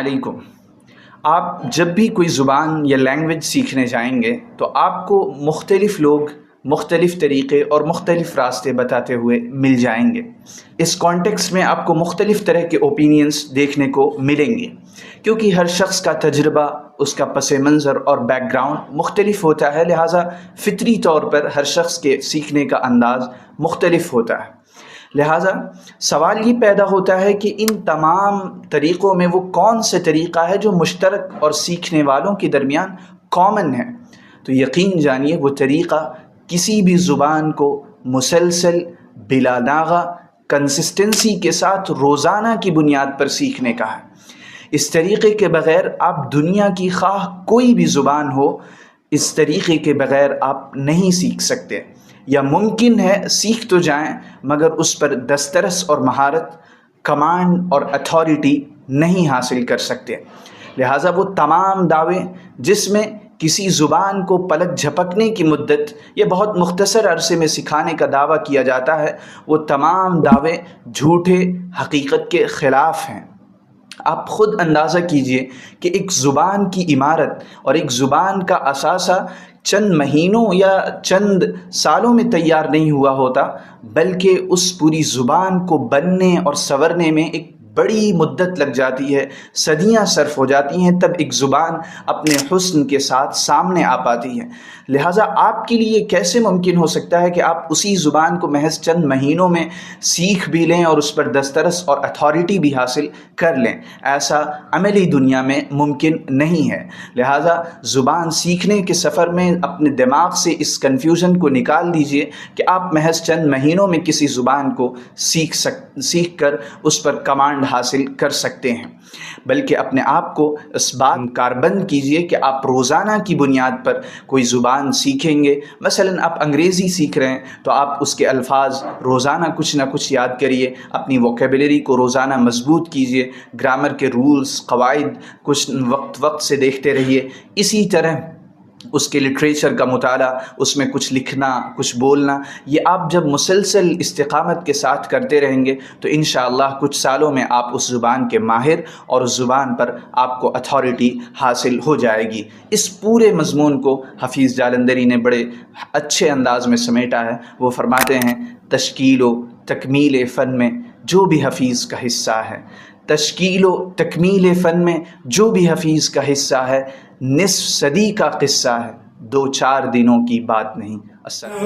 علیکم۔ آپ جب بھی کوئی زبان یا لینگویج سیکھنے جائیں گے تو آپ کو مختلف لوگ مختلف طریقے اور مختلف راستے بتاتے ہوئے مل جائیں گے۔ اس کانٹیکس میں آپ کو مختلف طرح کے اوپینینز دیکھنے کو ملیں گے، کیونکہ ہر شخص کا تجربہ، اس کا پس منظر اور بیک گراؤنڈ مختلف ہوتا ہے، لہٰذا فطری طور پر ہر شخص کے سیکھنے کا انداز مختلف ہوتا ہے۔ لہٰذا سوال یہ پیدا ہوتا ہے کہ ان تمام طریقوں میں وہ کون سے طریقہ ہے جو مشترک اور سیکھنے والوں کے درمیان کامن ہے؟ تو یقین جانیے وہ طریقہ کسی بھی زبان کو مسلسل، بلا ناغہ، کنسسٹنسی کے ساتھ روزانہ کی بنیاد پر سیکھنے کا ہے۔ اس طریقے کے بغیر آپ دنیا کی خواہ کوئی بھی زبان ہو، اس طریقے کے بغیر آپ نہیں سیکھ سکتے، یا ممکن ہے سیکھ تو جائیں مگر اس پر دسترس اور مہارت، کمانڈ اور اتھارٹی نہیں حاصل کر سکتے۔ لہٰذا وہ تمام دعوے جس میں کسی زبان کو پلک جھپکنے کی مدت یا بہت مختصر عرصے میں سکھانے کا دعویٰ کیا جاتا ہے، وہ تمام دعوے جھوٹے، حقیقت کے خلاف ہیں۔ آپ خود اندازہ کیجئے کہ ایک زبان کی عمارت اور ایک زبان کا اثاثہ چند مہینوں یا چند سالوں میں تیار نہیں ہوا ہوتا، بلکہ اس پوری زبان کو بننے اور سنورنے میں ایک بڑی مدت لگ جاتی ہے، صدیاں صرف ہو جاتی ہیں، تب ایک زبان اپنے حسن کے ساتھ سامنے آ پاتی ہے۔ لہٰذا آپ کے لیے کیسے ممکن ہو سکتا ہے کہ آپ اسی زبان کو محض چند مہینوں میں سیکھ بھی لیں اور اس پر دسترس اور اتھارٹی بھی حاصل کر لیں؟ ایسا عملی دنیا میں ممکن نہیں ہے۔ لہٰذا زبان سیکھنے کے سفر میں اپنے دماغ سے اس کنفیوژن کو نکال دیجئے کہ آپ محض چند مہینوں میں کسی زبان کو سیکھ کر اس پر کمانڈ حاصل کر سکتے ہیں، بلکہ اپنے آپ کو اس بات کاربند کیجئے کہ آپ روزانہ کی بنیاد پر کوئی زبان سیکھیں گے۔ مثلا آپ انگریزی سیکھ رہے ہیں تو آپ اس کے الفاظ روزانہ کچھ نہ کچھ یاد کریے، اپنی ووکیبلری کو روزانہ مضبوط کیجئے، گرامر کے رولز، قواعد کچھ وقت سے دیکھتے رہیے۔ اسی طرح اس کے لٹریچر کا مطالعہ، اس میں کچھ لکھنا، کچھ بولنا، یہ آپ جب مسلسل استقامت کے ساتھ کرتے رہیں گے تو انشاءاللہ کچھ سالوں میں آپ اس زبان کے ماہر اور اس زبان پر آپ کو اتھارٹی حاصل ہو جائے گی۔ اس پورے مضمون کو حفیظ جالندھری نے بڑے اچھے انداز میں سمیٹا ہے۔ وہ فرماتے ہیں، تشکیل و تکمیل فن میں جو بھی حفیظ کا حصہ ہے، تشکیل و تکمیل فن میں جو بھی حفیظ کا حصہ ہے، نصف صدی کا قصہ ہے، 2-4 دنوں کی بات نہیں۔ السلام